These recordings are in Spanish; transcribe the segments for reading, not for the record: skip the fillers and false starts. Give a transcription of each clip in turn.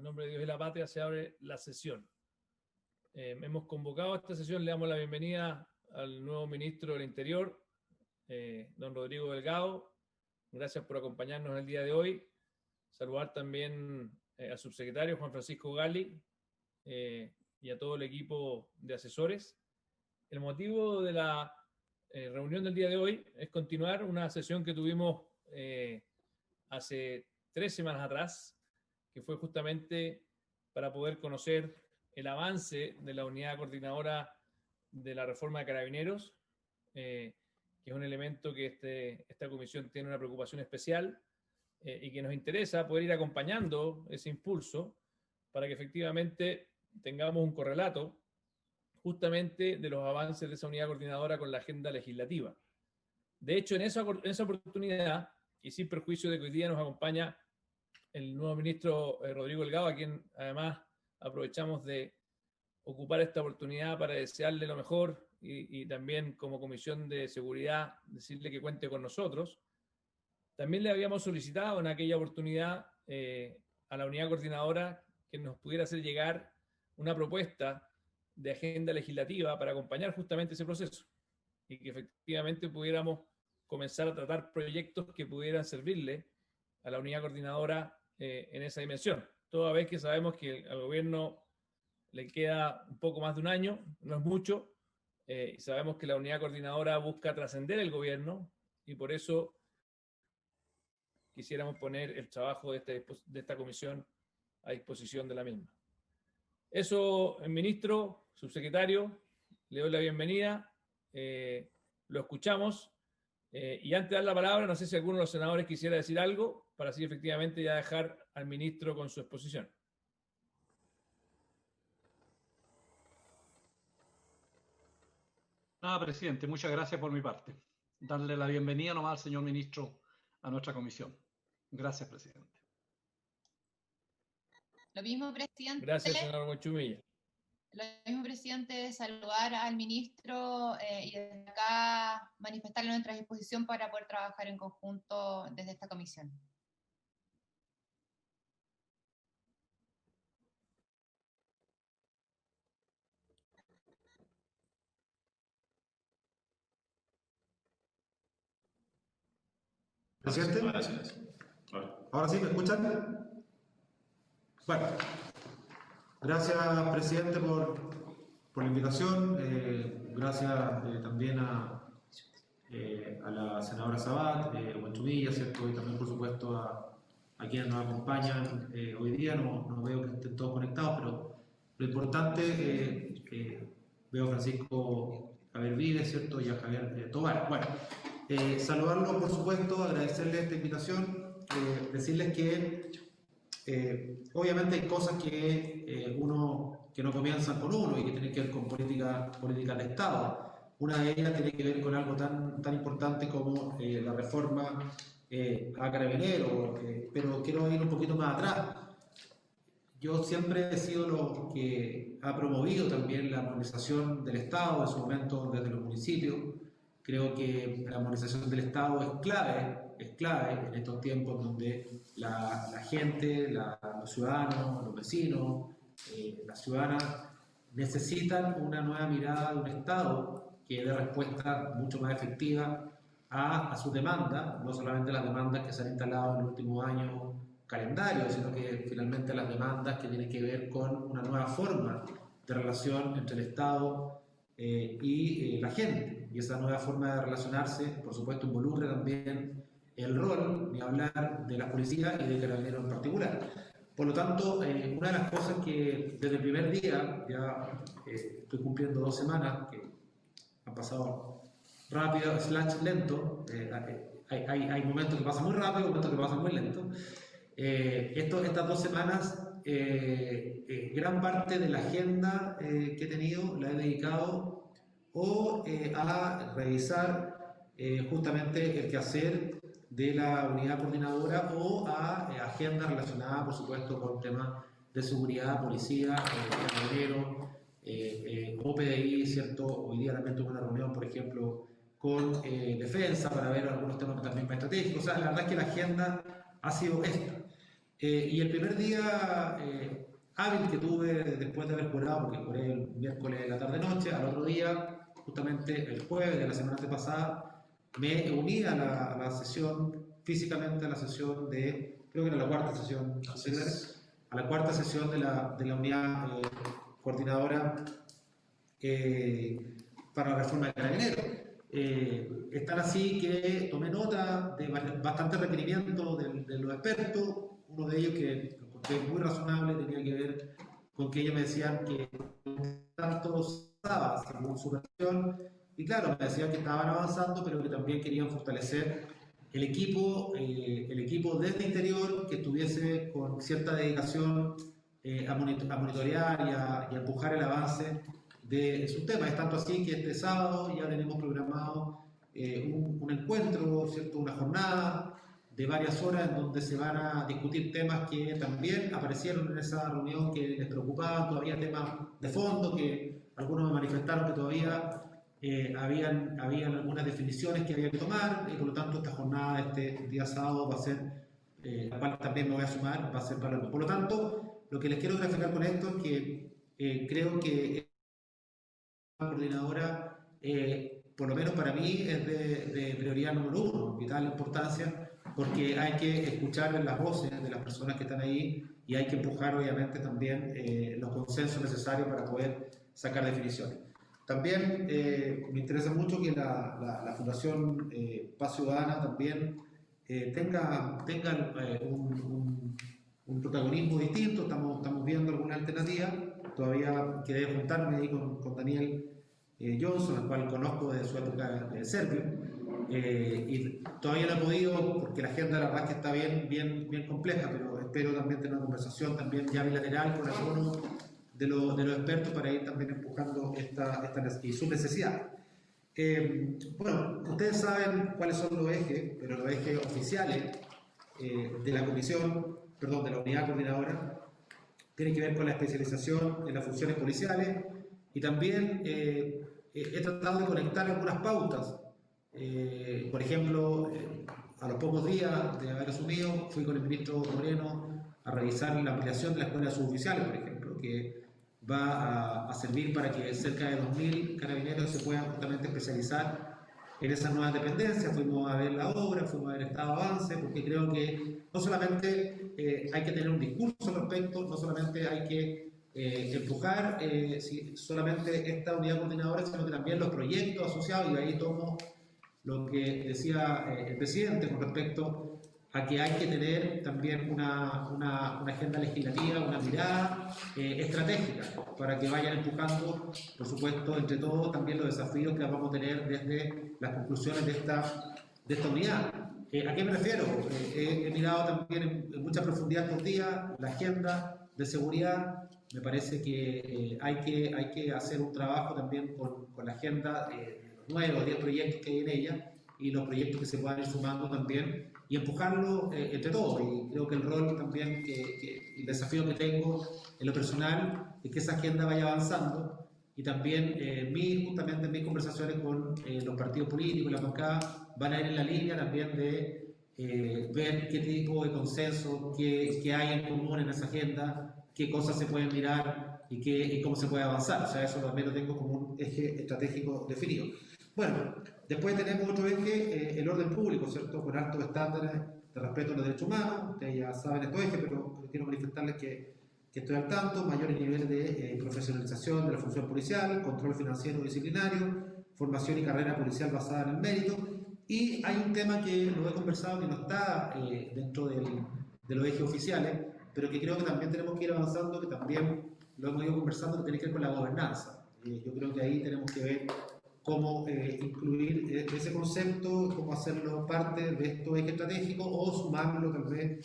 En nombre de Dios y la patria se abre la sesión. Hemos convocado a esta sesión, le damos la bienvenida al nuevo ministro del Interior, don Rodrigo Delgado. Gracias por acompañarnos el día de hoy. Saludar también al subsecretario Juan Francisco Gali y a todo el equipo de asesores. El motivo de la reunión del día de hoy es continuar una sesión que tuvimos hace 3 semanas atrás, que fue justamente para poder conocer el avance de la unidad coordinadora de la reforma de Carabineros, que es un elemento que esta comisión tiene una preocupación especial y que nos interesa poder ir acompañando ese impulso para que efectivamente tengamos un correlato justamente de los avances de esa unidad coordinadora con la agenda legislativa. De hecho, en esa oportunidad, y sin perjuicio de que hoy día nos acompaña el nuevo ministro Rodrigo Delgado, a quien además aprovechamos de ocupar esta oportunidad para desearle lo mejor y también como Comisión de Seguridad decirle que cuente con nosotros. También le habíamos solicitado en aquella oportunidad a la unidad coordinadora que nos pudiera hacer llegar una propuesta de agenda legislativa para acompañar justamente ese proceso y que efectivamente pudiéramos comenzar a tratar proyectos que pudieran servirle a la unidad coordinadora en esa dimensión. Toda vez que sabemos que al gobierno le queda un poco más de un año, no es mucho, y sabemos que la unidad coordinadora busca trascender el gobierno y por eso quisiéramos poner el trabajo de esta comisión a disposición de la misma. Eso, ministro, subsecretario, le doy la bienvenida, lo escuchamos. Y antes de dar la palabra, no sé si alguno de los senadores quisiera decir algo, para así efectivamente ya dejar al ministro con su exposición. Nada, presidente, muchas gracias por mi parte. Darle la bienvenida nomás al señor ministro a nuestra comisión. Gracias, presidente. Lo mismo, presidente. Gracias, senador Huachumilla. Lo mismo, presidente, saludar al ministro y desde acá manifestarle nuestra disposición para poder trabajar en conjunto desde esta comisión. ¿Presidente? ¿Ahora sí me escuchan? Bueno, gracias, presidente, por la invitación. Gracias también a la senadora Sabat, Huachumilla, ¿cierto? Y también, por supuesto, a quienes nos acompañan hoy día. No veo que estén todos conectados, pero lo importante, veo a Francisco Javier Vives, ¿cierto? Y a Javier Tobar. Bueno, saludarlos, por supuesto, agradecerles esta invitación, decirles que obviamente hay cosas que no comienzan con uno y que tienen que ver con política de Estado. Una de ellas tiene que ver con algo tan importante como la reforma a Carabineros, pero quiero ir un poquito más atrás. Yo siempre he sido lo que ha promovido también la armonización del Estado, en su momento desde los municipios. Creo que la armonización del Estado es clave en estos tiempos donde la gente, los ciudadanos, los vecinos, las ciudadanas necesitan una nueva mirada de un Estado que dé respuesta mucho más efectiva a sus demandas, no solamente las demandas que se han instalado en los últimos años calendarios, sino que finalmente las demandas que tienen que ver con una nueva forma de relación entre el Estado y la gente. Y esa nueva forma de relacionarse, por supuesto, involucra también el rol, ni hablar, de la policía y de Carabineros en particular. Por lo tanto, una de las cosas que desde el primer día, ya estoy cumpliendo 2 semanas, que han pasado rápido / lento, hay momentos que pasan muy rápido, momentos que pasan muy lento. Estas 2 semanas, gran parte de la agenda que he tenido la he dedicado a revisar justamente el quehacer de la unidad coordinadora o a agendas relacionadas, por supuesto, con temas de seguridad, policía, carabineros, OPDI, ¿cierto? Hoy día también tuve una reunión, por ejemplo, con defensa para ver algunos temas también más estratégicos. O sea, la verdad es que la agenda ha sido esta. Y el primer día hábil que tuve después de haber jurado, porque juré el miércoles de la tarde-noche, al otro día, justamente el jueves de la semana pasada, me uní a la sesión, físicamente a la sesión de, creo que era la cuarta sesión, a la cuarta sesión de la unidad coordinadora para la reforma de Carabineros. Es tan así que tomé nota de bastantes requerimientos de los expertos, uno de ellos que encontré muy razonable tenía que ver con que ellos me decían que tanto estaba según su versión, y claro, me decían que estaban avanzando, pero que también querían fortalecer el equipo desde interior, que estuviese con cierta dedicación a monitorear y a empujar el avance de sus temas. Es tanto así que este sábado ya tenemos programado un encuentro, ¿cierto? Una jornada de varias horas en donde se van a discutir temas que también aparecieron en esa reunión que les preocupaban, todavía temas de fondo que algunos me manifestaron que todavía habían algunas definiciones que había que tomar, y por lo tanto esta jornada este día sábado va a ser, la cual también me voy a sumar, va a ser para mí. Por lo tanto, lo que les quiero graficar con esto es que creo que la coordinadora, por lo menos para mí, es de prioridad número uno, vital importancia, porque hay que escuchar las voces de las personas que están ahí y hay que empujar obviamente también los consensos necesarios para poder sacar definiciones. También me interesa mucho que la Fundación Paz Ciudadana también tenga un protagonismo distinto. Estamos viendo alguna alternativa. Todavía quedé juntarme ahí con Daniel Johnson, al cual conozco de su época de Servio, y todavía no he podido, porque la agenda la verdad es que está bien compleja, pero espero también tener una conversación también ya bilateral con algunos de los expertos para ir también empujando y sus necesidades. Bueno, ustedes saben cuáles son los ejes, pero los ejes oficiales de la comisión, perdón, de la unidad coordinadora, tienen que ver con la especialización en las funciones policiales, y también he tratado de conectar algunas pautas. Por ejemplo, a los pocos días de haber asumido, fui con el ministro Moreno a revisar la ampliación de la escuela de suboficiales, por ejemplo, que va a servir para que cerca de 2.000 carabineros se puedan justamente especializar en esas nuevas dependencias. Fuimos a ver la obra, fuimos a ver el estado de avance, porque creo que no solamente hay que tener un discurso al respecto, no solamente hay que empujar solamente esta unidad coordinadora, sino que también los proyectos asociados, y ahí tomo lo que decía el presidente con respecto a que hay que tener también una agenda legislativa, una mirada estratégica para que vayan empujando, por supuesto, entre todos también los desafíos que vamos a tener desde las conclusiones de esta unidad. ¿A qué me refiero? He mirado también en mucha profundidad estos días la agenda de seguridad. Me parece que hay que hacer un trabajo también con la agenda de los 9 o 10 proyectos que hay en ella y los proyectos que se puedan ir sumando también y empujarlo entre todos. Y creo que el rol también, el desafío que tengo en lo personal es que esa agenda vaya avanzando, y también justamente mis conversaciones con los partidos políticos, la bancada, van a ir en la línea también de ver qué tipo de consenso, qué hay en común en esa agenda, qué cosas se pueden mirar y cómo se puede avanzar. O sea, eso también lo tengo como un eje estratégico definido. Bueno, después tenemos otro eje, el orden público, ¿cierto? Con altos estándares de respeto a los derechos humanos. Ustedes ya saben estos ejes, pero quiero manifestarles que estoy al tanto. Mayores niveles de profesionalización de la función policial, control financiero disciplinario, formación y carrera policial basada en el mérito. Y hay un tema que lo he conversado que no está dentro de los ejes oficiales, pero que creo que también tenemos que ir avanzando, que también lo hemos ido conversando, que tiene que ver con la gobernanza. Yo creo que ahí tenemos que ver cómo incluir ese concepto, cómo hacerlo parte de estos ejes estratégicos o sumarlo tal vez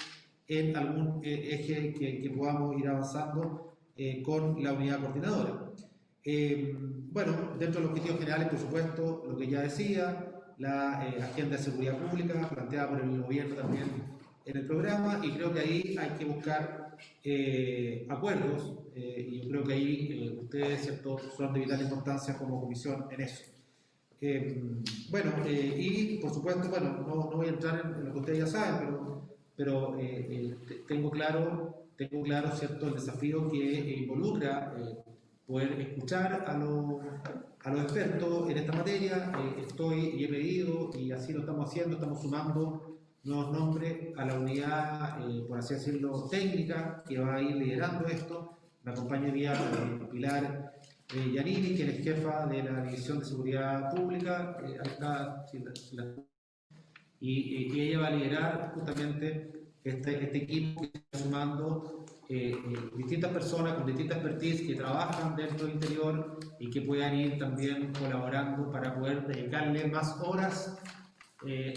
en algún eje que podamos ir avanzando con la unidad coordinadora. Bueno, dentro de los objetivos generales, por supuesto, lo que ya decía, la agenda de seguridad pública planteada por el gobierno también en el programa, y creo que ahí hay que buscar acuerdos, y yo creo que ahí ustedes, ¿cierto?, son de vital importancia como comisión en eso. Bueno, y por supuesto, bueno, no voy a entrar en lo que ustedes ya saben, pero tengo claro tengo claro, ¿cierto?, el desafío que involucra poder escuchar a los expertos en esta materia. Y he pedido, y así lo estamos haciendo, estamos sumando nuevos nombres a la unidad, por así decirlo, técnica, que va a ir liderando esto. Me acompaña Pilar Giannini, quien es jefa de la División de Seguridad Pública, y ella va a liderar justamente este equipo que está sumando distintas personas con distinta expertise que trabajan dentro del interior y que puedan ir también colaborando para poder dedicarle más horas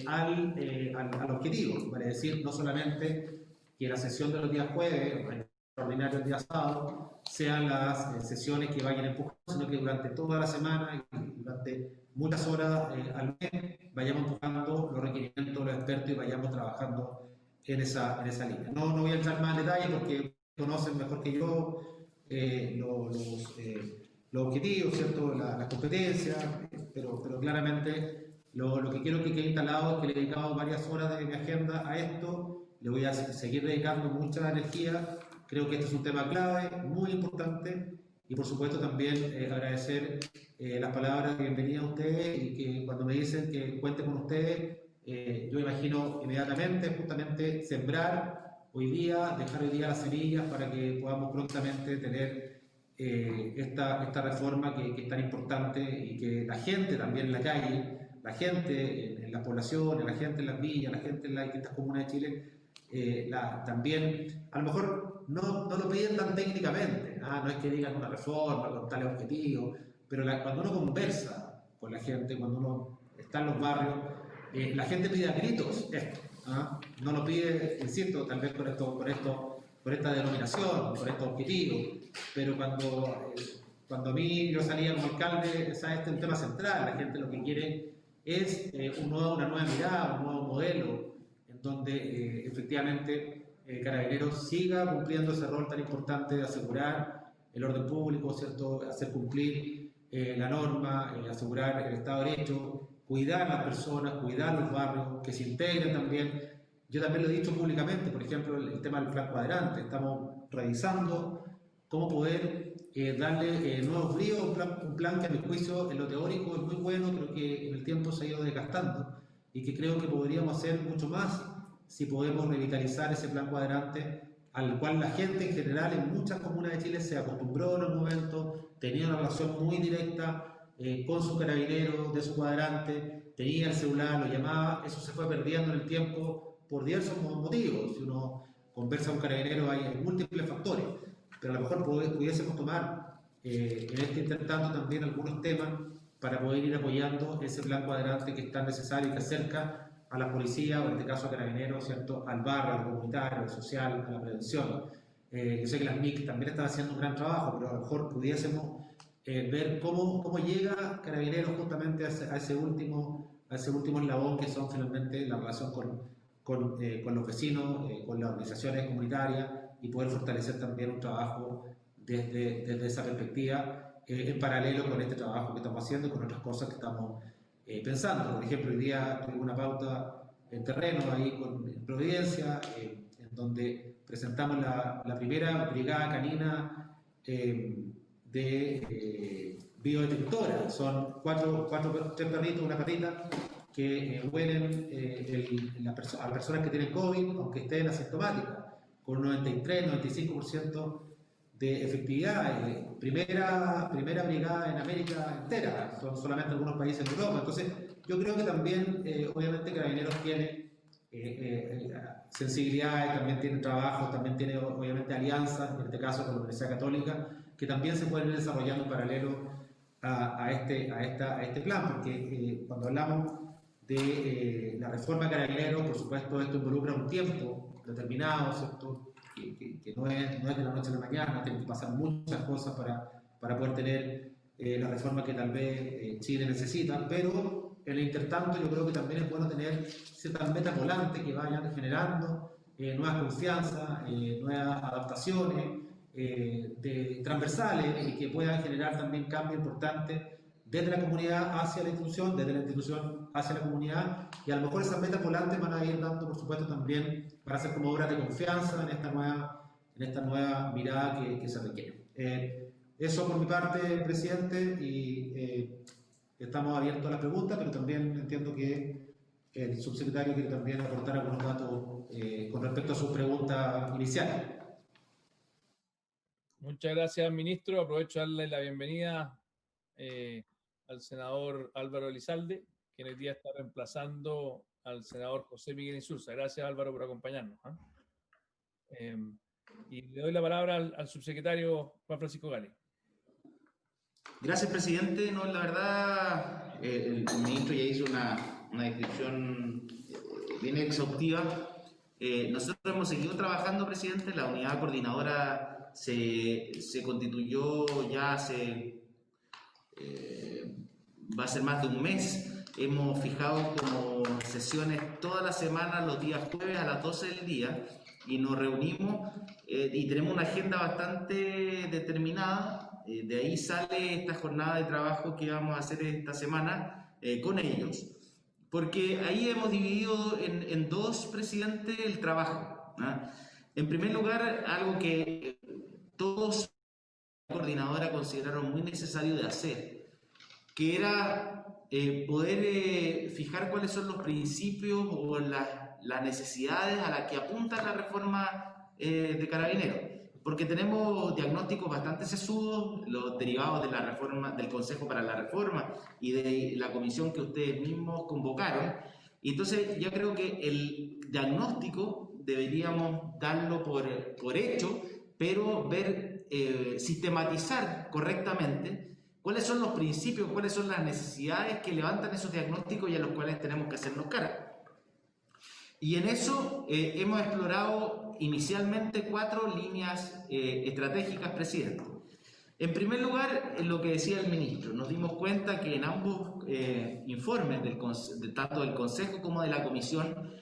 al objetivo, vale decir, no solamente que la sesión de los días jueves, extraordinario el día sábado, sean las sesiones que vayan empujando, sino que durante toda la semana y durante muchas horas al mes vayamos empujando los requerimientos de los expertos y vayamos trabajando en esa línea. No voy a entrar más en detalle porque conocen mejor que yo los objetivos, ¿cierto?, las competencias, pero claramente lo que quiero que quede instalado es que le he dedicado varias horas de mi agenda a esto, le voy a seguir dedicando mucha energía. Creo que este es un tema clave, muy importante, y por supuesto también agradecer las palabras de bienvenida a ustedes y que cuando me dicen que cuente con ustedes, yo imagino inmediatamente justamente sembrar hoy día, dejar hoy día las semillas para que podamos prontamente tener esta reforma que es tan importante y que la gente también en la calle, la gente en las poblaciones, la gente en las villas, la gente en las distintas comunas de Chile, también a lo mejor no lo piden tan técnicamente, no es que digan una reforma con tales objetivos, pero cuando uno conversa con la gente, cuando uno está en los barrios, la gente pide a gritos esto, no lo pide, insisto, tal vez por esta denominación, por estos objetivos, pero cuando a mí yo salía como alcalde, este es un tema central, la gente lo que quiere es una nueva mirada, un nuevo modelo, en donde efectivamente Carabineros siga cumpliendo ese rol tan importante de asegurar el orden público, ¿cierto?, hacer cumplir la norma, asegurar el Estado de Derecho, cuidar a las personas, cuidar los barrios, que se integren también. Yo también lo he dicho públicamente, por ejemplo, el tema del plan cuadrante. Estamos revisando cómo poder darle nuevos bríos, un plan que a mi juicio en lo teórico es muy bueno, pero que en el tiempo se ha ido desgastando y que creo que podríamos hacer mucho más si podemos revitalizar ese plan cuadrante al cual la gente en general en muchas comunas de Chile se acostumbró en un momento, tenía una relación muy directa con su carabinero, de su cuadrante, tenía el celular, lo llamaba. Eso se fue perdiendo en el tiempo por diversos motivos. Si uno conversa con carabinero hay múltiples factores, pero a lo mejor pudiésemos tomar en este intertanto también algunos temas para poder ir apoyando ese plan cuadrante que es tan necesario y que acerca a la policía, o en este caso a carabineros, ¿cierto?, al barrio, al comunitario, al social, a la prevención. Yo sé que las MIC también están haciendo un gran trabajo, pero a lo mejor pudiésemos ver cómo llega Carabineros justamente a ese último eslabón, que son finalmente la relación con los vecinos, con las organizaciones comunitarias, y poder fortalecer también un trabajo desde esa perspectiva, en paralelo con este trabajo que estamos haciendo y con otras cosas que estamos pensando. Por ejemplo, hoy día tuve una pauta en terreno ahí en Providencia, en donde presentamos la primera brigada canina de biodetectora. Son tres perritos, una perrita, que huelen a las personas que tienen COVID, aunque estén asintomáticas, con un 93-95% de efectividad. Primera brigada en América entera, son solamente algunos países de Europa. Entonces, yo creo que también, obviamente, Carabineros tiene sensibilidades, también tiene trabajo, también tiene, obviamente, alianzas, en este caso con la Universidad Católica, que también se pueden ir desarrollando en paralelo a este plan, porque cuando hablamos de la reforma de Carabineros, por supuesto, esto involucra un tiempo determinado, ¿cierto?, que no es de la noche a la mañana, tienen que pasar muchas cosas para poder tener la reforma que tal vez Chile necesita, pero en el intertanto yo creo que también es bueno tener ciertas metas volantes que vayan generando nuevas confianzas, nuevas adaptaciones transversales, y que puedan generar también cambios importantes desde la comunidad hacia la institución, desde la institución hacia la comunidad, y a lo mejor esas metas volantes van a ir dando, por supuesto, también para ser como obras de confianza en esta nueva mirada que se requiere. Eso por mi parte, presidente, y estamos abiertos a las preguntas, pero también entiendo que el subsecretario quiere también aportar algunos datos con respecto a sus preguntas iniciales. Muchas gracias, ministro. Aprovecho de darle la bienvenida al senador Álvaro Elizalde, quien hoy día está reemplazando al senador José Miguel Insulza. Gracias, Álvaro, por acompañarnos. Y le doy la palabra al subsecretario Juan Francisco Gale. Gracias, presidente. No, la verdad, el ministro ya hizo una descripción bien exhaustiva. Nosotros hemos seguido trabajando, presidente. La unidad coordinadora se constituyó ya hace, va a ser más de un mes. Hemos fijado como sesiones todas las semanas, los días jueves a las 12 del día, y nos reunimos y tenemos una agenda bastante determinada. De ahí sale esta jornada de trabajo que vamos a hacer esta semana con ellos. Porque ahí hemos dividido en dos, presidente, el trabajo. En primer lugar, algo que todos la coordinadora consideraron muy necesario de hacer, que era poder fijar cuáles son los principios o las necesidades a las que apunta la reforma de Carabineros. Porque tenemos diagnósticos bastante sesudos, los derivados de la reforma, del Consejo para la Reforma y de la comisión que ustedes mismos convocaron. Y entonces yo creo que el diagnóstico deberíamos darlo por hecho, pero ver, sistematizar correctamente cuáles son los principios, cuáles son las necesidades que levantan esos diagnósticos y a los cuales tenemos que hacernos cargo. Y en eso hemos explorado inicialmente 4 líneas estratégicas, presidente. En primer lugar, en lo que decía el ministro, nos dimos cuenta que en ambos informes, tanto del Consejo como de la Comisión,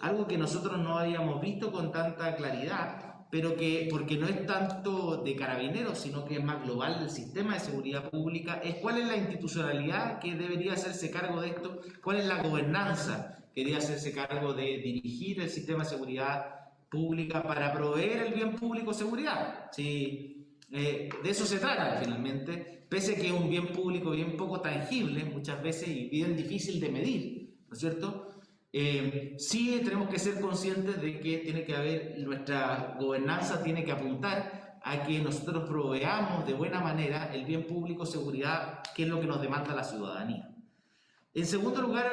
algo que nosotros no habíamos visto con tanta claridad, pero que, porque no es tanto de Carabineros, sino que es más global del sistema de seguridad pública, es cuál es la institucionalidad que debería hacerse cargo de esto, cuál es la gobernanza que debería hacerse cargo de dirigir el sistema de seguridad pública para proveer el bien público seguridad. Sí, de eso se trata finalmente, pese a que es un bien público bien poco tangible muchas veces y bien difícil de medir, ¿no es cierto? Sí tenemos que ser conscientes de que tiene que haber, nuestra gobernanza tiene que apuntar a que nosotros proveamos de buena manera el bien público seguridad, que es lo que nos demanda la ciudadanía. En segundo lugar,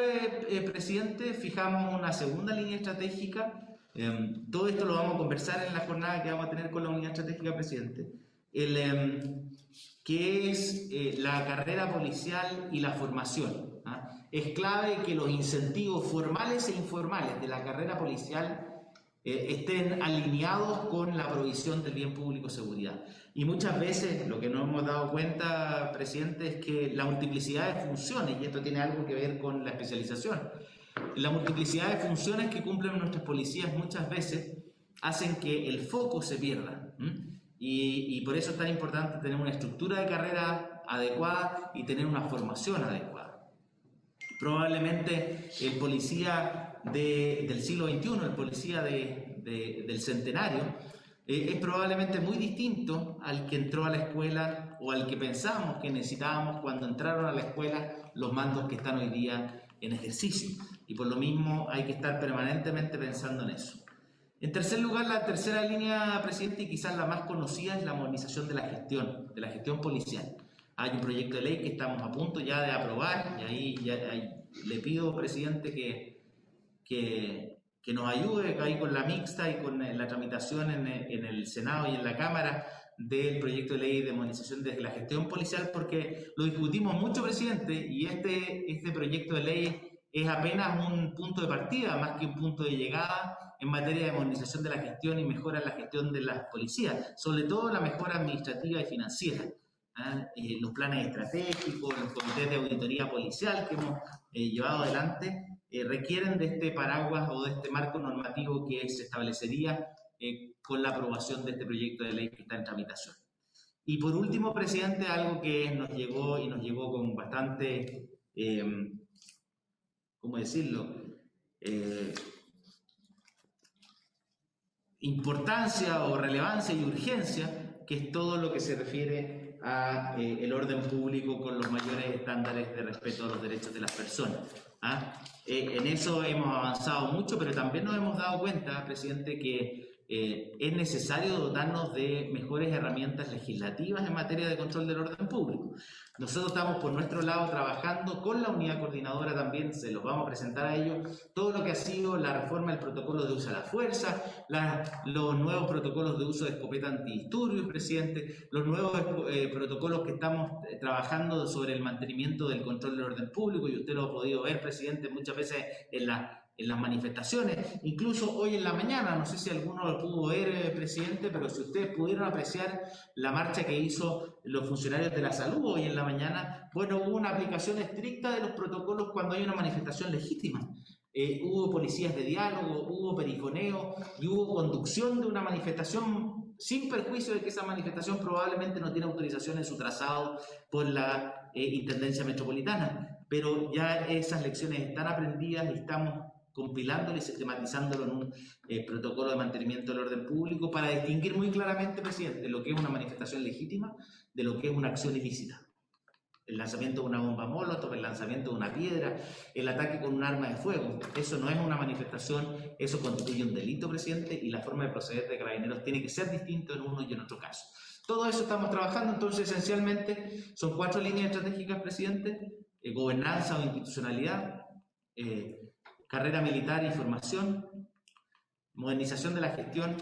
presidente, fijamos una segunda línea estratégica. Todo esto lo vamos a conversar en la jornada que vamos a tener con la unidad estratégica, presidente, que es la carrera policial y la formación. Es clave que los incentivos formales e informales de la carrera policial estén alineados con la provisión del bien público seguridad. Y muchas veces lo que nos hemos dado cuenta, presidente, es que la multiplicidad de funciones, y esto tiene algo que ver con la especialización, la multiplicidad de funciones que cumplen nuestras policías muchas veces hacen que el foco se pierda. Y por eso es tan importante tener una estructura de carrera adecuada y tener una formación adecuada. Probablemente el policía del siglo XXI, el policía del centenario, es probablemente muy distinto al que entró a la escuela o al que pensábamos que necesitábamos cuando entraron a la escuela los mandos que están hoy día en ejercicio. Y por lo mismo hay que estar permanentemente pensando en eso. En tercer lugar, la tercera línea, presidente, y quizás la más conocida, es la modernización de la gestión policial. Hay un proyecto de ley que estamos a punto ya de aprobar y ahí le pido, presidente, que nos ayude ahí con la mixta y con la tramitación en el Senado y en la Cámara del proyecto de ley de modernización de la gestión policial, porque lo discutimos mucho, presidente, y este proyecto de ley es apenas un punto de partida, más que un punto de llegada en materia de modernización de la gestión y mejora en la gestión de las policías, sobre todo la mejora administrativa y financiera. Los planes estratégicos, los comités de auditoría policial que hemos llevado adelante requieren de este paraguas o de este marco normativo que se establecería con la aprobación de este proyecto de ley que está en tramitación. Y por último, presidente, algo que nos llegó con bastante, ¿cómo decirlo? importancia o relevancia y urgencia, que es todo lo que se refiere a el orden público con los mayores estándares de respeto a los derechos de las personas. En eso hemos avanzado mucho, pero también nos hemos dado cuenta, presidente, que es necesario dotarnos de mejores herramientas legislativas en materia de control del orden público. Nosotros estamos por nuestro lado trabajando con la unidad coordinadora también, se los vamos a presentar a ellos, todo lo que ha sido la reforma del protocolo de uso de la fuerza, los nuevos protocolos de uso de escopeta antidisturbios, presidente, los nuevos protocolos que estamos trabajando sobre el mantenimiento del control del orden público, y usted lo ha podido ver, presidente, muchas veces en las manifestaciones, incluso hoy en la mañana, no sé si alguno lo pudo ver, presidente, pero si ustedes pudieron apreciar la marcha que hizo los funcionarios de la salud hoy en la mañana, bueno, hubo una aplicación estricta de los protocolos cuando hay una manifestación legítima. Hubo policías de diálogo, hubo perifoneo y hubo conducción de una manifestación sin perjuicio de que esa manifestación probablemente no tiene autorización en su trazado por la Intendencia Metropolitana, pero ya esas lecciones están aprendidas y estamos compilándolo y sistematizándolo en un protocolo de mantenimiento del orden público para distinguir muy claramente, presidente, lo que es una manifestación legítima de lo que es una acción ilícita. El lanzamiento de una bomba molotov, el lanzamiento de una piedra, el ataque con un arma de fuego, eso no es una manifestación, eso constituye un delito, presidente, y la forma de proceder de Carabineros tiene que ser distinto en uno y en otro caso. Todo eso estamos trabajando, entonces esencialmente son 4 líneas estratégicas, presidente: gobernanza o institucionalidad, carrera militar y formación, modernización de la gestión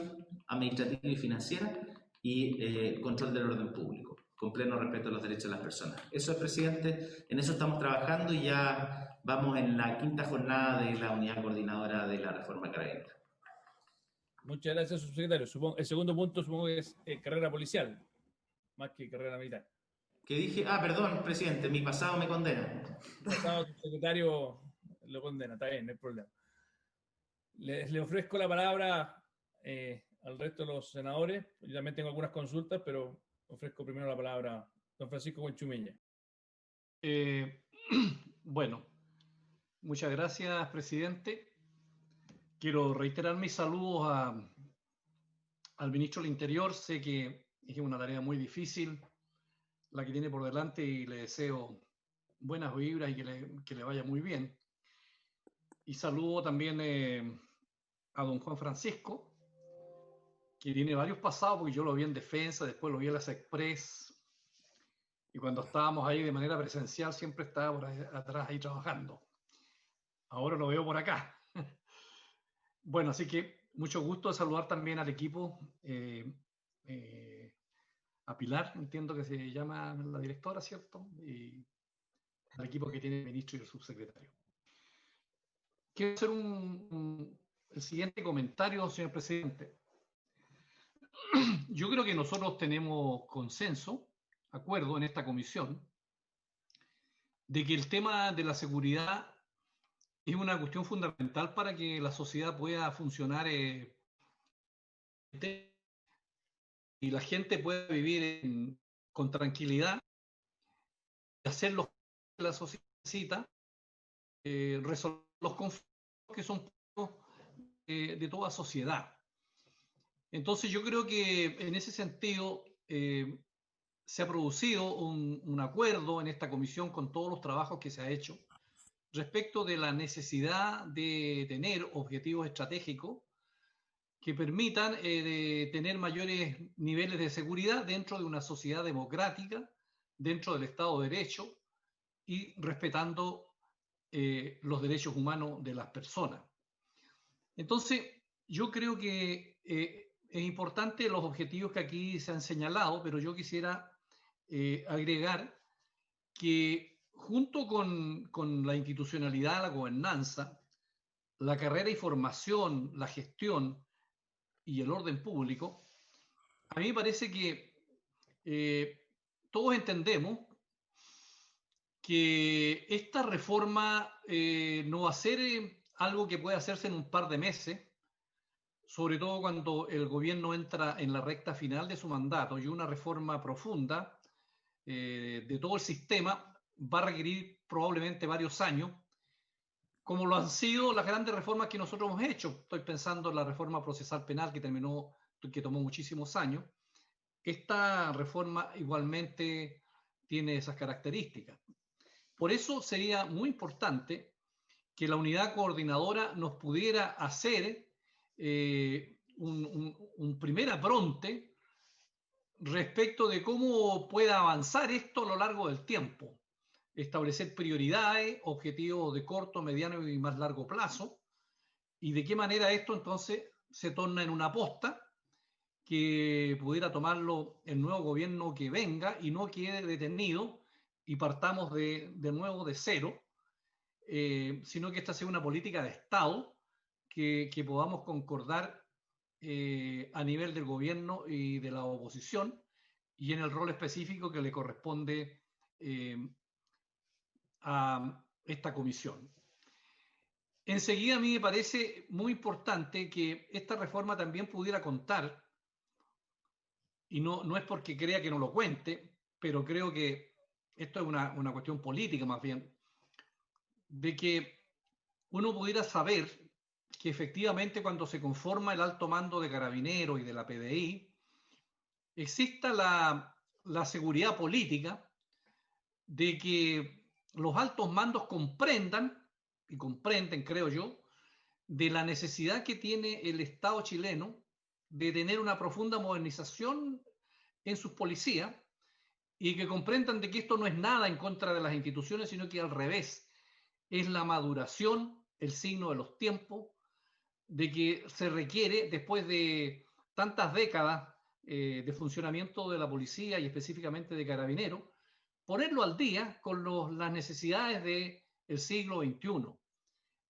administrativa y financiera y control del orden público, con pleno respeto a los derechos de las personas. Eso es, presidente, en eso estamos trabajando y ya vamos en la 5ª jornada de la unidad coordinadora de la reforma carabinera. Muchas gracias, subsecretario. El segundo punto supongo que es carrera policial, más que carrera militar. ¿Qué dije? Perdón, presidente, mi pasado me condena. El pasado subsecretario lo condena, está bien, no hay problema. Le ofrezco la palabra al resto de los senadores. Yo también tengo algunas consultas, pero ofrezco primero la palabra a don Francisco Buenchumilla. Bueno, muchas gracias, presidente. Quiero reiterar mis saludos al ministro del Interior. Sé que es una tarea muy difícil la que tiene por delante y le deseo buenas vibras y que le vaya muy bien. Y saludo también a don Juan Francisco, que tiene varios pasados, porque yo lo vi en Defensa, después lo vi en las Express, y cuando estábamos ahí de manera presencial siempre estaba por ahí atrás ahí trabajando. Ahora lo veo por acá. Bueno, así que mucho gusto de saludar también al equipo, a Pilar, entiendo que se llama la directora, ¿cierto? Y al equipo que tiene el ministro y el subsecretario. Quiero hacer el siguiente comentario, señor presidente. Yo creo que nosotros tenemos consenso, acuerdo en esta comisión, de que el tema de la seguridad es una cuestión fundamental para que la sociedad pueda funcionar y la gente pueda vivir con tranquilidad y hacer lo que la sociedad necesita, resolver los conflictos que son de toda sociedad. Entonces yo creo que en ese sentido se ha producido un acuerdo en esta comisión con todos los trabajos que se ha hecho respecto de la necesidad de tener objetivos estratégicos que permitan de tener mayores niveles de seguridad dentro de una sociedad democrática, dentro del Estado de Derecho y respetando los derechos humanos de las personas. Entonces, yo creo que es importante los objetivos que aquí se han señalado, pero yo quisiera agregar que junto con la institucionalidad, la gobernanza, la carrera y formación, la gestión y el orden público, a mí me parece que todos entendemos que esta reforma no va a ser algo que pueda hacerse en un par de meses, sobre todo cuando el gobierno entra en la recta final de su mandato, y una reforma profunda de todo el sistema va a requerir probablemente varios años, como lo han sido las grandes reformas que nosotros hemos hecho. Estoy pensando en la reforma procesal penal que tomó muchísimos años. Esta reforma igualmente tiene esas características. Por eso sería muy importante que la unidad coordinadora nos pudiera hacer un primer apronte respecto de cómo pueda avanzar esto a lo largo del tiempo. Establecer prioridades, objetivos de corto, mediano y más largo plazo, y de qué manera esto entonces se torna en una aposta que pudiera tomarlo el nuevo gobierno que venga y no quede detenido y partamos de nuevo de cero, sino que esta sea una política de Estado que podamos concordar a nivel del gobierno y de la oposición y en el rol específico que le corresponde a esta comisión. Enseguida, a mí me parece muy importante que esta reforma también pudiera contar, y no es porque crea que no lo cuente, pero creo que esto es una cuestión política más bien, de que uno pudiera saber que efectivamente cuando se conforma el alto mando de Carabineros y de la PDI, exista la seguridad política de que los altos mandos comprendan, y comprenden, creo yo, de la necesidad que tiene el Estado chileno de tener una profunda modernización en sus policías y que comprendan de que esto no es nada en contra de las instituciones, sino que al revés, es la maduración, el signo de los tiempos, de que se requiere, después de tantas décadas de funcionamiento de la policía y específicamente de Carabineros, ponerlo al día con las necesidades del siglo XXI,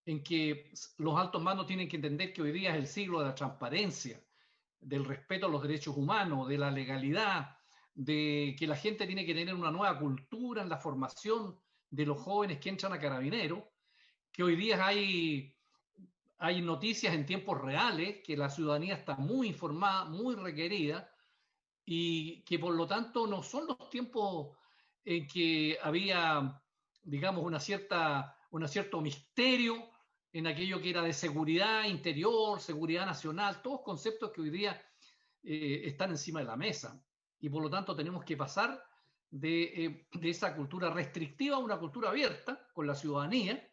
en que los altos mandos tienen que entender que hoy día es el siglo de la transparencia, del respeto a los derechos humanos, de la legalidad, de que la gente tiene que tener una nueva cultura en la formación de los jóvenes que entran a Carabineros, que hoy día hay noticias en tiempos reales, que la ciudadanía está muy informada, muy requerida, y que por lo tanto no son los tiempos en que había, digamos, un cierto misterio en aquello que era de seguridad interior, seguridad nacional, todos conceptos que hoy día están encima de la mesa. Y por lo tanto tenemos que pasar de esa cultura restrictiva a una cultura abierta con la ciudadanía,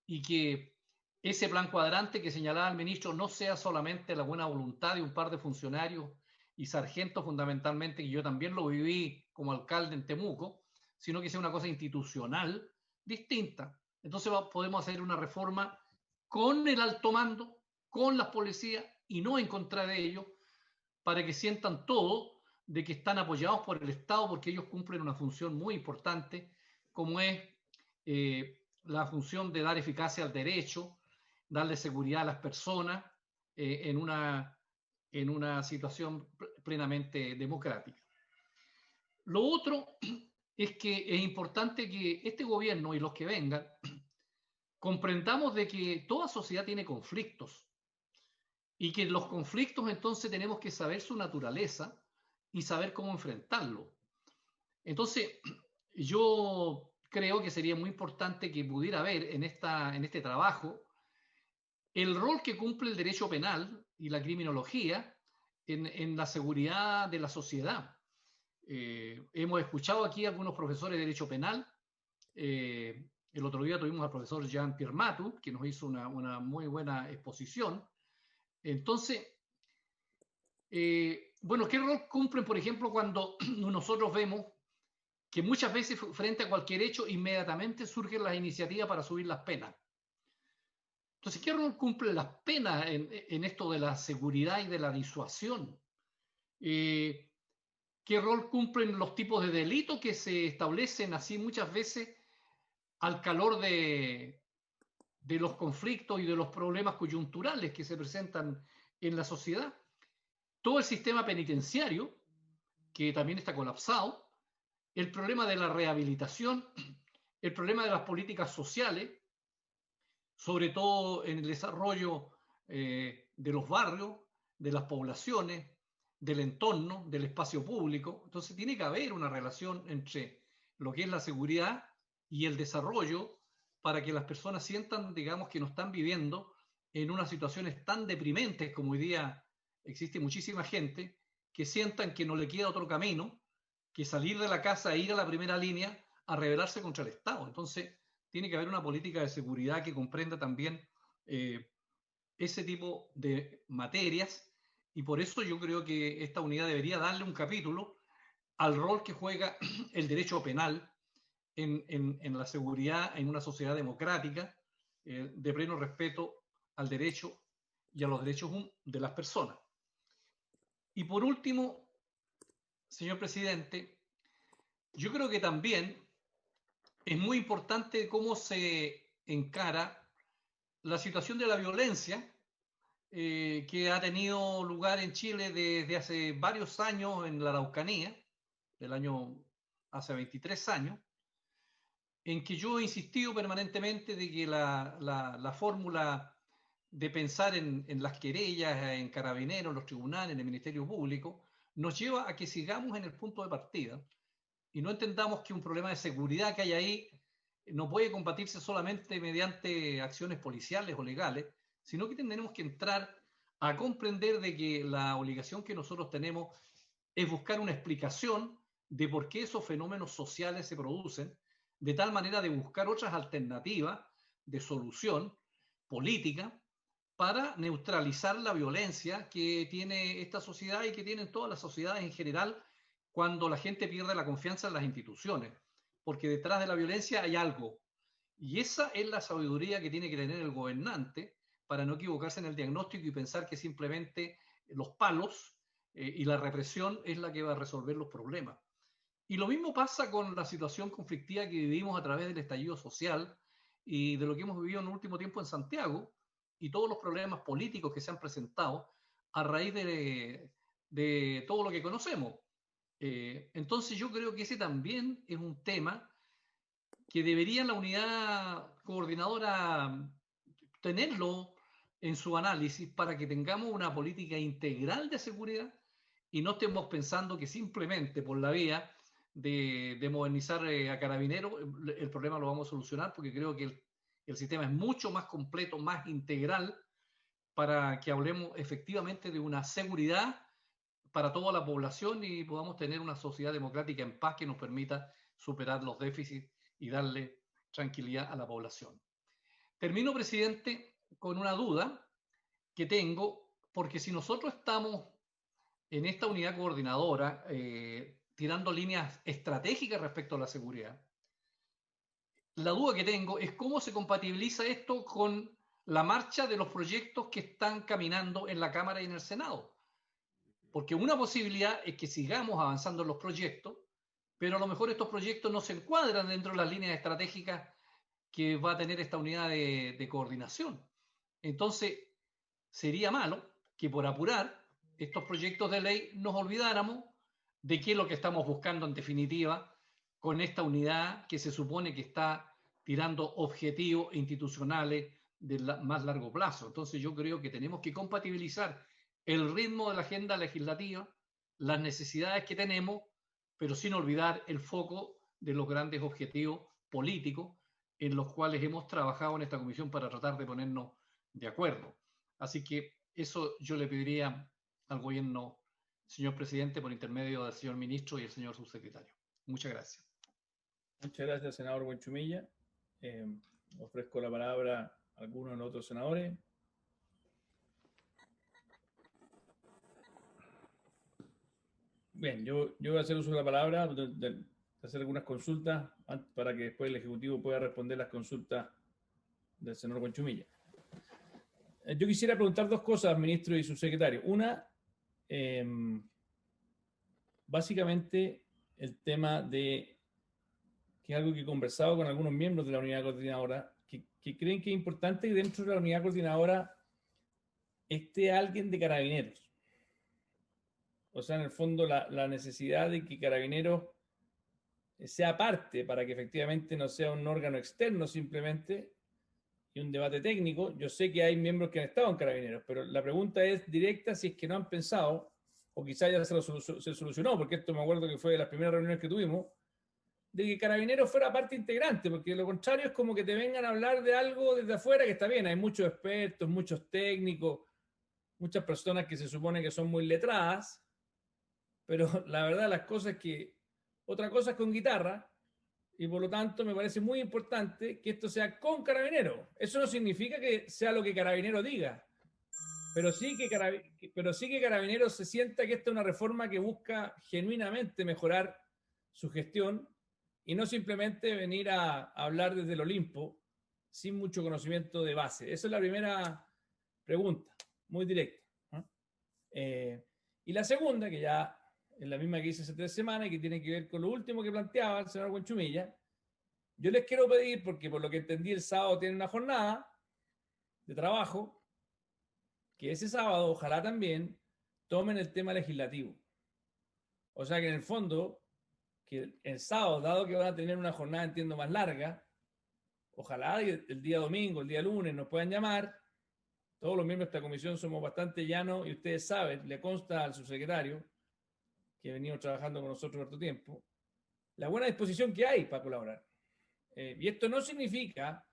y que ese plan cuadrante que señalaba el ministro no sea solamente la buena voluntad de un par de funcionarios y sargentos fundamentalmente, que yo también lo viví como alcalde en Temuco, sino que sea una cosa institucional distinta. Entonces podemos hacer una reforma con el alto mando, con las policías y no en contra de ellos, para que sientan todo de que están apoyados por el Estado, porque ellos cumplen una función muy importante, como es la función de dar eficacia al derecho, darle seguridad a las personas en una situación plenamente democrática. Lo otro es que es importante que este gobierno y los que vengan comprendamos de que toda sociedad tiene conflictos y que los conflictos entonces tenemos que saber su naturaleza y saber cómo enfrentarlo. Entonces, yo creo que sería muy importante que pudiera haber en este trabajo el rol que cumple el derecho penal y la criminología en la seguridad de la sociedad. Hemos escuchado aquí a algunos profesores de derecho penal. El otro día tuvimos al profesor Jean-Pierre Matu, que nos hizo una muy buena exposición. Entonces, bueno, ¿qué rol cumplen, por ejemplo, cuando nosotros vemos que muchas veces frente a cualquier hecho inmediatamente surgen las iniciativas para subir las penas? Entonces, ¿qué rol cumplen las penas en esto de la seguridad y de la disuasión? ¿Qué rol cumplen los tipos de delitos que se establecen así muchas veces al calor de los conflictos y de los problemas coyunturales que se presentan en la sociedad? Todo el sistema penitenciario, que también está colapsado, el problema de la rehabilitación, el problema de las políticas sociales, sobre todo en el desarrollo de los barrios, de las poblaciones, del entorno, del espacio público. Entonces tiene que haber una relación entre lo que es la seguridad y el desarrollo para que las personas sientan, digamos, que no están viviendo en unas situaciones tan deprimentes como hoy día existe muchísima gente, que sientan que no le queda otro camino que salir de la casa e ir a la primera línea a rebelarse contra el Estado. Entonces, tiene que haber una política de seguridad que comprenda también ese tipo de materias, y por eso yo creo que esta unidad debería darle un capítulo al rol que juega el derecho penal en la seguridad en una sociedad democrática, de pleno respeto al derecho y a los derechos de las personas. Y por último, señor presidente, yo creo que también es muy importante cómo se encara la situación de la violencia que ha tenido lugar en Chile desde hace varios años en la Araucanía, hace 23 años, en que yo he insistido permanentemente de que la fórmula de pensar en las querellas, en Carabineros, en los tribunales, en el Ministerio Público, nos lleva a que sigamos en el punto de partida y no entendamos que un problema de seguridad que hay ahí no puede combatirse solamente mediante acciones policiales o legales, sino que tenemos que entrar a comprender de que la obligación que nosotros tenemos es buscar una explicación de por qué esos fenómenos sociales se producen, de tal manera de buscar otras alternativas de solución política para neutralizar la violencia que tiene esta sociedad y que tienen todas las sociedades en general cuando la gente pierde la confianza en las instituciones, porque detrás de la violencia hay algo. Y esa es la sabiduría que tiene que tener el gobernante para no equivocarse en el diagnóstico y pensar que simplemente los palos y la represión es la que va a resolver los problemas. Y lo mismo pasa con la situación conflictiva que vivimos a través del estallido social y de lo que hemos vivido en el último tiempo en Santiago y todos los problemas políticos que se han presentado a raíz de todo lo que conocemos. Entonces yo creo que ese también es un tema que debería la unidad coordinadora tenerlo en su análisis para que tengamos una política integral de seguridad y no estemos pensando que simplemente por la vía de modernizar a Carabineros el problema lo vamos a solucionar, porque creo que el sistema es mucho más completo, más integral, para que hablemos efectivamente de una seguridad para toda la población y podamos tener una sociedad democrática en paz que nos permita superar los déficits y darle tranquilidad a la población. Termino, presidente, con una duda que tengo, porque si nosotros estamos en esta unidad coordinadora tirando líneas estratégicas respecto a la seguridad, la duda que tengo es cómo se compatibiliza esto con la marcha de los proyectos que están caminando en la Cámara y en el Senado. Porque una posibilidad es que sigamos avanzando en los proyectos, pero a lo mejor estos proyectos no se encuadran dentro de las líneas estratégicas que va a tener esta unidad de coordinación. Entonces, sería malo que por apurar estos proyectos de ley nos olvidáramos de qué es lo que estamos buscando en definitiva con esta unidad que se supone que está tirando objetivos institucionales de más largo plazo. Entonces yo creo que tenemos que compatibilizar el ritmo de la agenda legislativa, las necesidades que tenemos, pero sin olvidar el foco de los grandes objetivos políticos en los cuales hemos trabajado en esta comisión para tratar de ponernos de acuerdo. Así que eso yo le pediría al gobierno, señor presidente, por intermedio del señor ministro y el señor subsecretario. Muchas gracias. Muchas gracias, senador Buenchumilla. Ofrezco la palabra a algunos de los otros senadores. Bien, yo voy a hacer uso de la palabra, de hacer algunas consultas para que después el Ejecutivo pueda responder las consultas del senador Buenchumilla. Yo quisiera preguntar dos cosas, ministro y subsecretario. Una, básicamente el tema de, que es algo que he conversado con algunos miembros de la unidad coordinadora, que creen que es importante que dentro de la unidad coordinadora esté alguien de Carabineros. O sea, en el fondo, la necesidad de que Carabineros sea parte para que efectivamente no sea un órgano externo simplemente y un debate técnico. Yo sé que hay miembros que han estado en Carabineros, pero la pregunta es directa si es que no han pensado, o quizás ya se solucionó, porque esto me acuerdo que fue de las primeras reuniones que tuvimos, de que Carabineros fuera parte integrante, porque de lo contrario es como que te vengan a hablar de algo desde afuera, que está bien, hay muchos expertos, muchos técnicos, muchas personas que se supone que son muy letradas, pero la verdad las cosas es que otra cosa es con guitarra, y por lo tanto me parece muy importante que esto sea con Carabineros. Eso no significa que sea lo que Carabineros diga, pero sí que Carabineros se sienta que esta es una reforma que busca genuinamente mejorar su gestión y no simplemente venir a hablar desde el Olimpo sin mucho conocimiento de base. Esa es la primera pregunta, muy directa, ¿no? Y la segunda, que ya es la misma que hice hace 3 semanas y que tiene que ver con lo último que planteaba el señor Buenchumilla, yo les quiero pedir, porque por lo que entendí el sábado tienen una jornada de trabajo, que ese sábado ojalá también tomen el tema legislativo. O sea que en el fondo, que el sábado, dado que van a tener una jornada, entiendo, más larga, ojalá el día domingo, el día lunes nos puedan llamar. Todos los miembros de esta comisión somos bastante llanos y ustedes saben, le consta al subsecretario, que ha venido trabajando con nosotros harto tiempo, la buena disposición que hay para colaborar. Y esto no significa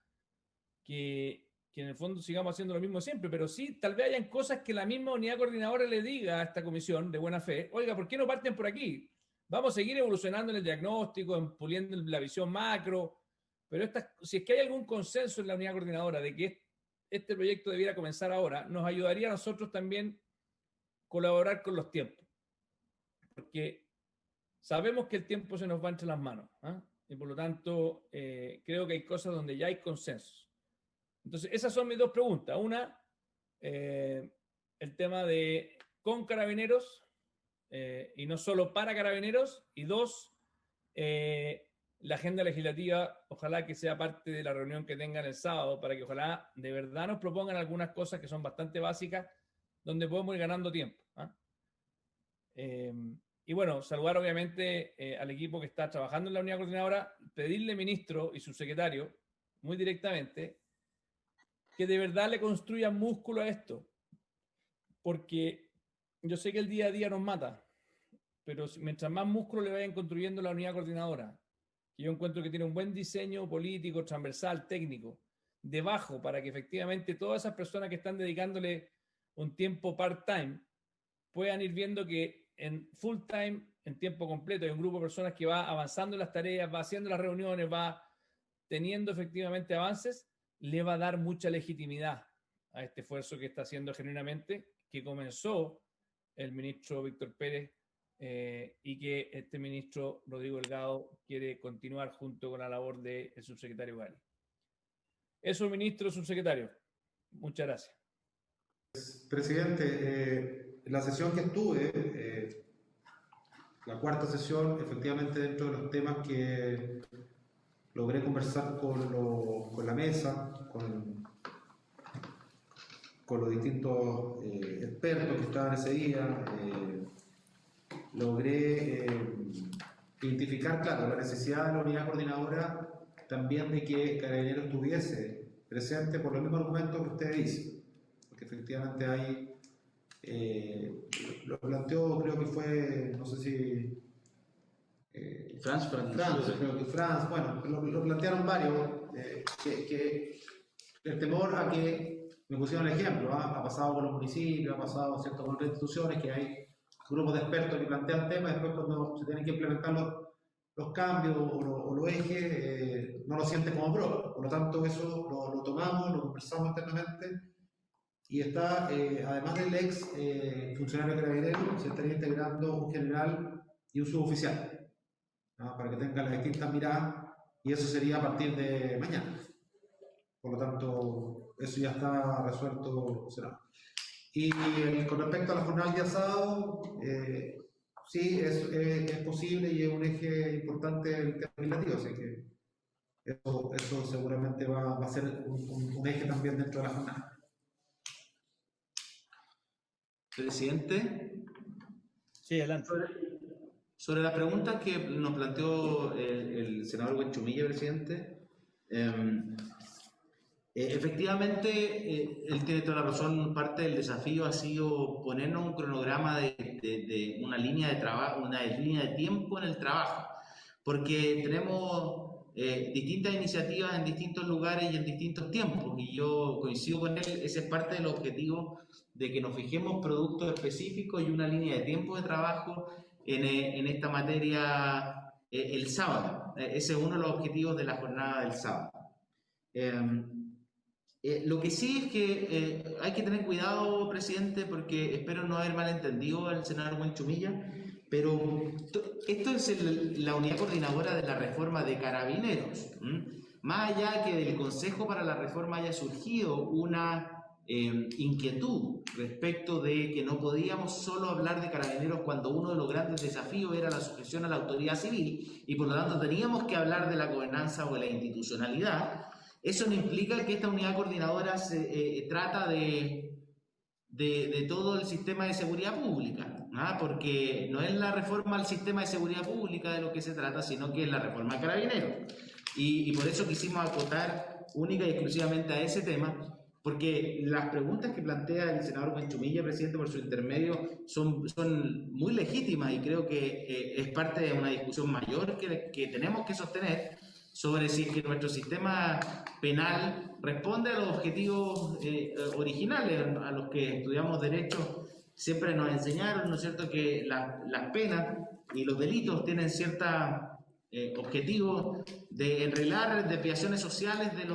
que en el fondo sigamos haciendo lo mismo siempre, pero sí, tal vez hayan cosas que la misma unidad coordinadora le diga a esta comisión de buena fe, oiga, ¿por qué no parten por aquí? Vamos a seguir evolucionando en el diagnóstico, en puliendo la visión macro, pero si es que hay algún consenso en la unidad coordinadora de que este proyecto debiera comenzar ahora, nos ayudaría a nosotros también colaborar con los tiempos, porque sabemos que el tiempo se nos va entre las manos, ¿eh? Y por lo tanto creo que hay cosas donde ya hay consenso. Entonces esas son mis 2 preguntas. Una, el tema de con Carabineros, y no solo para Carabineros, y 2, la agenda legislativa, ojalá que sea parte de la reunión que tengan el sábado, para que ojalá de verdad nos propongan algunas cosas que son bastante básicas, donde podemos ir ganando tiempo, ¿eh? Y bueno, saludar obviamente al equipo que está trabajando en la unidad coordinadora, pedirle, ministro y subsecretario, muy directamente, que de verdad le construyan músculo a esto, porque yo sé que el día a día nos mata, pero mientras más músculo le vayan construyendo la unidad coordinadora, que yo encuentro que tiene un buen diseño político, transversal, técnico, debajo, para que efectivamente todas esas personas que están dedicándole un tiempo part-time puedan ir viendo que en full-time, en tiempo completo, hay un grupo de personas que va avanzando en las tareas, va haciendo las reuniones, va teniendo efectivamente avances, le va a dar mucha legitimidad a este esfuerzo que está haciendo genuinamente, que comenzó el ministro Víctor Pérez y que este ministro Rodrigo Delgado quiere continuar junto con la labor del subsecretario Gali. Eso, ministro, subsecretario. Muchas gracias. Presidente, la sesión que estuve, la 4ª sesión, efectivamente dentro de los temas que logré conversar con la mesa, con los distintos expertos que estaban ese día, logré identificar, claro, la necesidad de la unidad coordinadora, también de que Carabineros estuviese presente por los mismos argumentos que usted dice, porque efectivamente hay, lo planteó, creo que fue, no sé si Franz, creo que Franz, bueno, lo plantearon varios, que el temor a que, me pusieron el ejemplo, ha pasado con los municipios, ha pasado, ¿cierto?, con otras instituciones, que hay grupos de expertos que plantean temas, después cuando se tienen que implementar los cambios o los ejes, no lo sienten como propio. Por lo tanto, eso lo tomamos, lo conversamos internamente, y está, además del ex funcionario de Carabineros, se estaría integrando un general y un suboficial, ¿no?, para que tengan las distintas miradas, y eso sería a partir de mañana. Por lo tanto, eso ya está resuelto, será. Y con respecto a la jornada del día sábado, sí, es posible y es un eje importante el tema legislativo, así que eso seguramente va a ser un eje también dentro de la jornada. Presidente. Sí, adelante. Sobre la pregunta que nos planteó el senador Buenchumilla, presidente, efectivamente, él tiene toda la razón. Parte del desafío ha sido ponernos un cronograma de una línea de trabajo, una línea de tiempo en el trabajo, porque tenemos distintas iniciativas en distintos lugares y en distintos tiempos, y yo coincido con él. Ese es parte del objetivo de que nos fijemos productos específicos y una línea de tiempo de trabajo en esta materia el sábado. Ese es uno de los objetivos de la jornada del sábado. Lo que sí es que hay que tener cuidado, presidente, porque espero no haber malentendido al senador Buenchumilla, pero esto es la unidad coordinadora de la reforma de Carabineros. Más allá que del Consejo para la Reforma haya surgido una inquietud respecto de que no podíamos solo hablar de Carabineros cuando uno de los grandes desafíos era la sujeción a la autoridad civil, y por lo tanto teníamos que hablar de la gobernanza o de la institucionalidad. Eso no implica que esta unidad coordinadora se trata de todo el sistema de seguridad pública, ¿no? Porque no es la reforma al sistema de seguridad pública de lo que se trata, sino que es la reforma de Carabineros. Y por eso quisimos acotar única y exclusivamente a ese tema, porque las preguntas que plantea el senador Buenchumilla, presidente, por su intermedio, son muy legítimas, y creo que es parte de una discusión mayor que tenemos que sostener sobre si es que nuestro sistema penal responde a los objetivos originales a los que estudiamos derecho. Siempre nos enseñaron, ¿no es cierto?, que las penas y los delitos tienen ciertos objetivos de enreglar desviaciones sociales de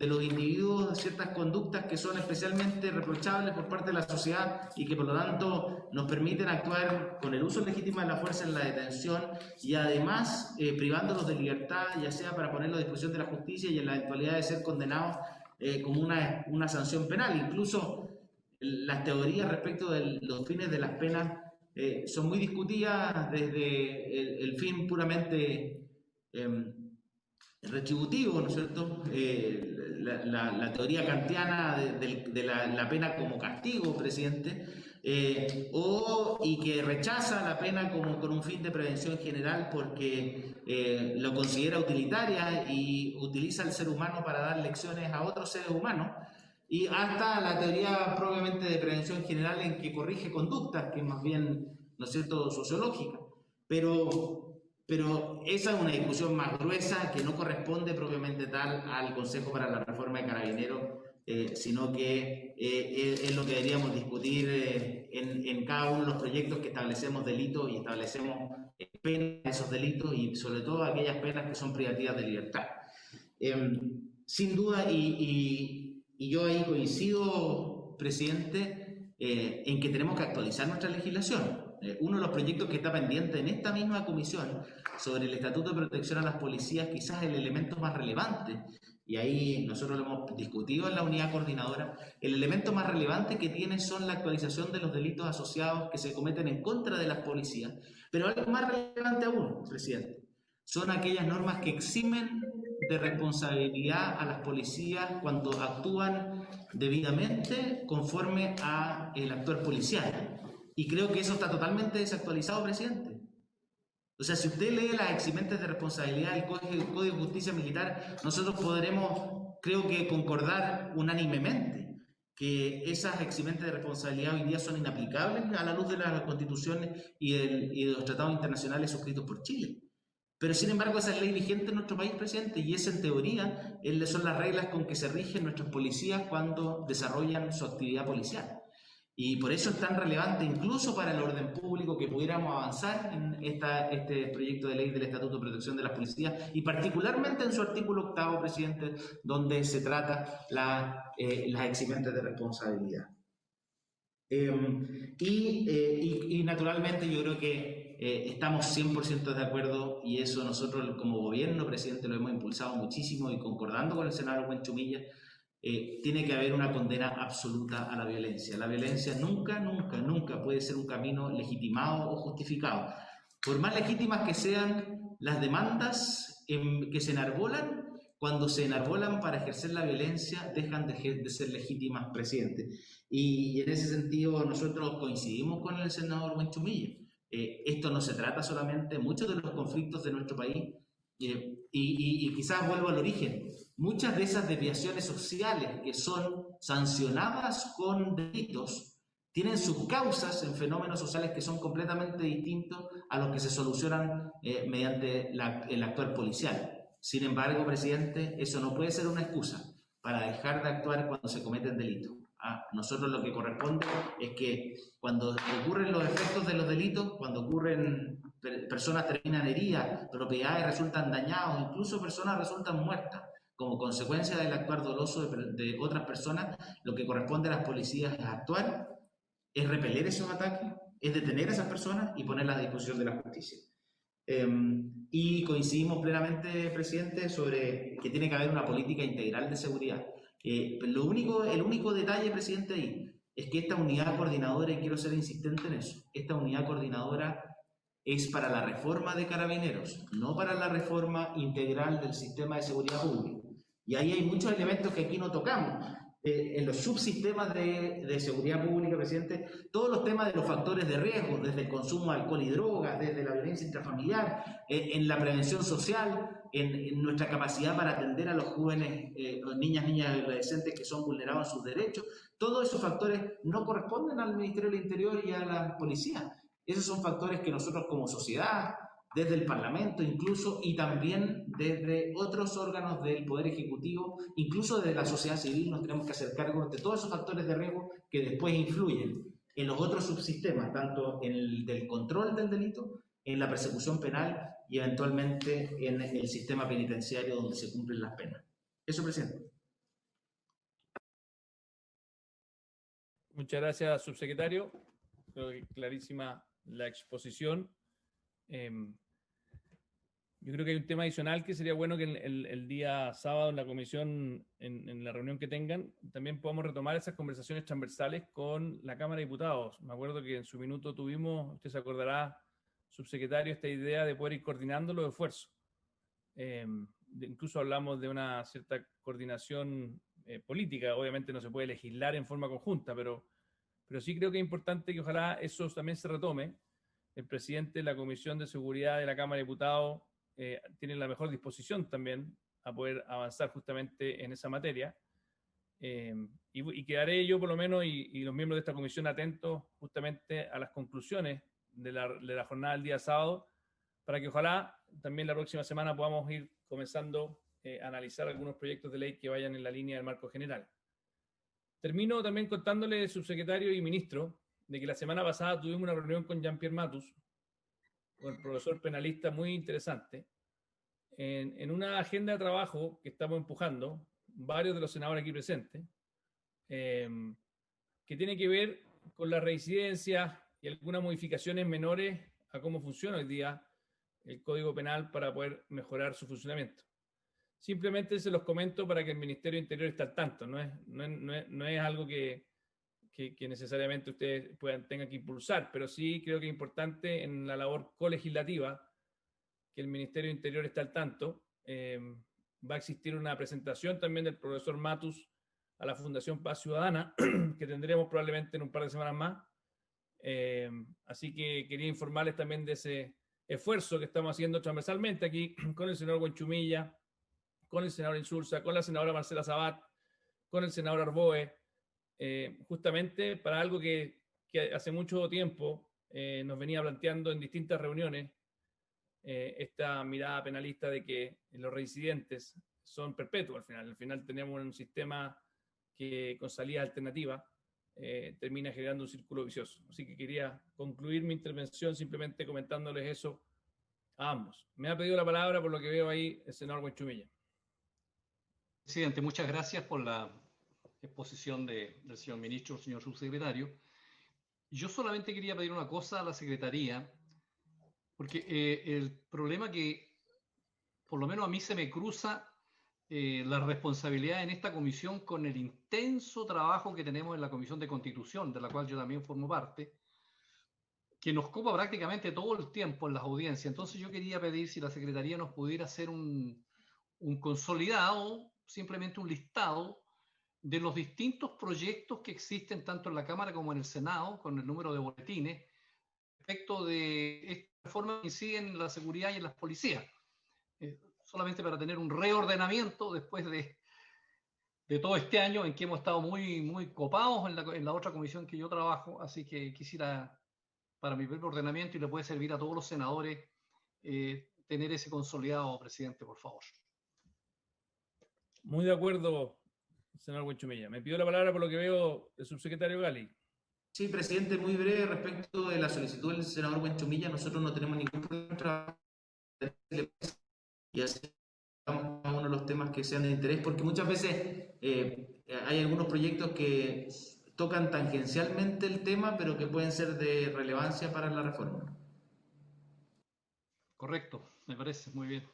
los individuos, ciertas conductas que son especialmente reprochables por parte de la sociedad y que por lo tanto nos permiten actuar con el uso legítimo de la fuerza en la detención, y además privándolos de libertad, ya sea para ponerlo a disposición de la justicia y en la eventualidad de ser condenados como una sanción penal. Incluso las teorías respecto de los fines de las penas son muy discutidas, desde el fin puramente retributivo, ¿no es cierto?, la teoría kantiana de la pena como castigo, presidente, y que rechaza la pena como con un fin de prevención general, porque lo considera utilitaria y utiliza al ser humano para dar lecciones a otros seres humanos, y hasta la teoría propiamente de prevención general, en que corrige conductas, que es más bien, ¿no es cierto?, sociológica. Pero esa es una discusión más gruesa que no corresponde propiamente tal al Consejo para la Reforma de Carabineros, sino que es lo que deberíamos discutir en cada uno de los proyectos que establecemos delitos y establecemos penas de esos delitos, y sobre todo aquellas penas que son privativas de libertad. Sin duda, y yo ahí coincido, presidente, en que tenemos que actualizar nuestra legislación. Uno de los proyectos que está pendiente en esta misma comisión sobre el Estatuto de Protección a las Policías, quizás el elemento más relevante, y ahí nosotros lo hemos discutido en la unidad coordinadora, el elemento más relevante que tiene son la actualización de los delitos asociados que se cometen en contra de las policías. Pero algo más relevante aún, presidente, son aquellas normas que eximen de responsabilidad a las policías cuando actúan debidamente conforme a el actuar policial. Y creo que eso está totalmente desactualizado, presidente. O sea, si usted lee las eximentes de responsabilidad del Código de Justicia Militar, nosotros podremos, creo que, concordar unánimemente que esas eximentes de responsabilidad hoy día son inaplicables a la luz de las constituciones y de los tratados internacionales suscritos por Chile. Pero sin embargo esa es ley vigente en nuestro país, presidente, y esa en teoría son las reglas con que se rigen nuestros policías cuando desarrollan su actividad policial. Y por eso es tan relevante, incluso para el orden público, que pudiéramos avanzar en este proyecto de ley del Estatuto de Protección de las Policías, y particularmente en su artículo 8, presidente, donde se trata las eximentes de responsabilidad. Y naturalmente yo creo que estamos 100% de acuerdo, y eso nosotros como gobierno, presidente, lo hemos impulsado muchísimo, y concordando con el senador Buenchumilla, tiene que haber una condena absoluta a la violencia. La violencia nunca, nunca, nunca puede ser un camino legitimado o justificado. Por más legítimas que sean las demandas que se enarbolan, cuando se enarbolan para ejercer la violencia, dejan de ser legítimas, presidente. Y en ese sentido nosotros coincidimos con el senador Buenchumilla. Esto no se trata solamente, muchos de los conflictos de nuestro país, y quizás vuelvo al origen, muchas de esas desviaciones sociales que son sancionadas con delitos tienen sus causas en fenómenos sociales que son completamente distintos a los que se solucionan mediante el actuar policial. Sin embargo, presidente, eso no puede ser una excusa para dejar de actuar cuando se cometen delitos. A nosotros lo que corresponde es que cuando ocurren los efectos de los delitos, cuando ocurren personas terminan heridas, propiedades resultan dañadas, incluso personas resultan muertas como consecuencia del actuar doloso de otras personas, lo que corresponde a las policías es actuar, es repeler esos ataques, es detener a esas personas y ponerlas a disposición de la justicia. Y coincidimos plenamente, presidente, sobre que tiene que haber una política integral de seguridad. El único detalle, presidente, ahí es que esta unidad coordinadora, y quiero ser insistente en eso, esta unidad coordinadora es para la reforma de Carabineros, no para la reforma integral del sistema de seguridad pública. Y ahí hay muchos elementos que aquí no tocamos. En los subsistemas de seguridad pública, presidente, todos los temas de los factores de riesgo, desde el consumo de alcohol y drogas, desde la violencia intrafamiliar, en la prevención social, en nuestra capacidad para atender a los jóvenes, niñas y adolescentes que son vulnerados en sus derechos, todos esos factores no corresponden al Ministerio del Interior y a la policía. Esos son factores que nosotros como sociedad, desde el Parlamento incluso, y también desde otros órganos del Poder Ejecutivo, incluso desde la sociedad civil, nos tenemos que hacer cargo de todos esos factores de riesgo que después influyen en los otros subsistemas, tanto en el del control del delito, en la persecución penal y eventualmente en el sistema penitenciario donde se cumplen las penas. Eso, presidente. Muchas gracias, subsecretario. Creo que clarísima la exposición. Yo creo que hay un tema adicional que sería bueno que el día sábado en la comisión, en la reunión que tengan, también podamos retomar esas conversaciones transversales con la Cámara de Diputados. Me acuerdo que en su minuto tuvimos, usted se acordará, subsecretario, esta idea de poder ir coordinando los esfuerzos. Incluso hablamos de una cierta coordinación política. Obviamente no se puede legislar en forma conjunta, pero sí creo que es importante que ojalá eso también se retome. El presidente de la Comisión de Seguridad de la Cámara de Diputados tiene la mejor disposición también a poder avanzar justamente en esa materia. Y quedaré yo por lo menos y los miembros de esta comisión atentos justamente a las conclusiones de la jornada del día sábado, para que ojalá también la próxima semana podamos ir comenzando a analizar algunos proyectos de ley que vayan en la línea del marco general. Termino también contándole, subsecretario y ministro, de que la semana pasada tuvimos una reunión con Jean-Pierre Matus, con el profesor penalista muy interesante, en una agenda de trabajo que estamos empujando, varios de los senadores aquí presentes, que tiene que ver con la reincidencia y algunas modificaciones menores a cómo funciona hoy día el Código Penal para poder mejorar su funcionamiento. Simplemente se los comento para que el Ministerio de Interior esté al tanto, no es algo que necesariamente ustedes tengan que impulsar, pero sí creo que es importante en la labor colegislativa que el Ministerio de Interior esté al tanto. Va a existir una presentación también del profesor Matus a la Fundación Paz Ciudadana, que tendremos probablemente en un par de semanas más. Así que quería informarles también de ese esfuerzo que estamos haciendo transversalmente aquí con el senador Buenchumilla, con el senador Insulza, con la senadora Marcela Sabat, con el senador Arboe, justamente para algo que hace mucho tiempo nos venía planteando en distintas reuniones, esta mirada penalista de que los reincidentes son perpetuos al final tenemos un sistema que con salida alternativa termina generando un círculo vicioso. Así que quería concluir mi intervención simplemente comentándoles eso a ambos. Me ha pedido la palabra, por lo que veo ahí, el senador Buenchumilla. Presidente, muchas gracias por la exposición del señor ministro, señor subsecretario. Yo solamente quería pedir una cosa a la Secretaría, porque el problema que por lo menos a mí se me cruza la responsabilidad en esta comisión con el intenso trabajo que tenemos en la Comisión de Constitución, de la cual yo también formo parte, que nos ocupa prácticamente todo el tiempo en las audiencias. Entonces yo quería pedir si la Secretaría nos pudiera hacer un consolidado, simplemente un listado de los distintos proyectos que existen tanto en la Cámara como en el Senado, con el número de boletines, respecto de esta reforma que incide en la seguridad y en las policías. Solamente para tener un reordenamiento después de de todo este año en que hemos estado muy copados en la otra comisión que yo trabajo, así que quisiera, para mi propio ordenamiento, y le puede servir a todos los senadores, tener ese consolidado, presidente, por favor. Muy de acuerdo, senador Huenchumilla. Me pidió la palabra por lo que veo el subsecretario Gali. Sí, presidente, muy breve respecto de la solicitud del senador Huenchumilla. Nosotros no tenemos ningún problema y así a uno de los temas que sean de interés, porque muchas veces hay algunos proyectos que tocan tangencialmente el tema, pero que pueden ser de relevancia para la reforma. Correcto, me parece muy bien.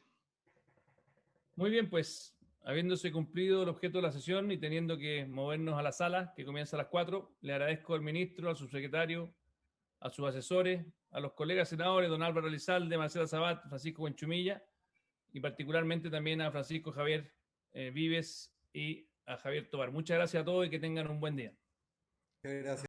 Muy bien, pues, habiéndose cumplido el objeto de la sesión y teniendo que movernos a la sala, que comienza a las 4, le agradezco al ministro, al subsecretario, a sus asesores, a los colegas senadores, don Álvaro Elizalde, Marcela Sabat, Francisco Huenchumilla, y particularmente también a Francisco Javier Vives y a Javier Tobar. Muchas gracias a todos y que tengan un buen día. Gracias.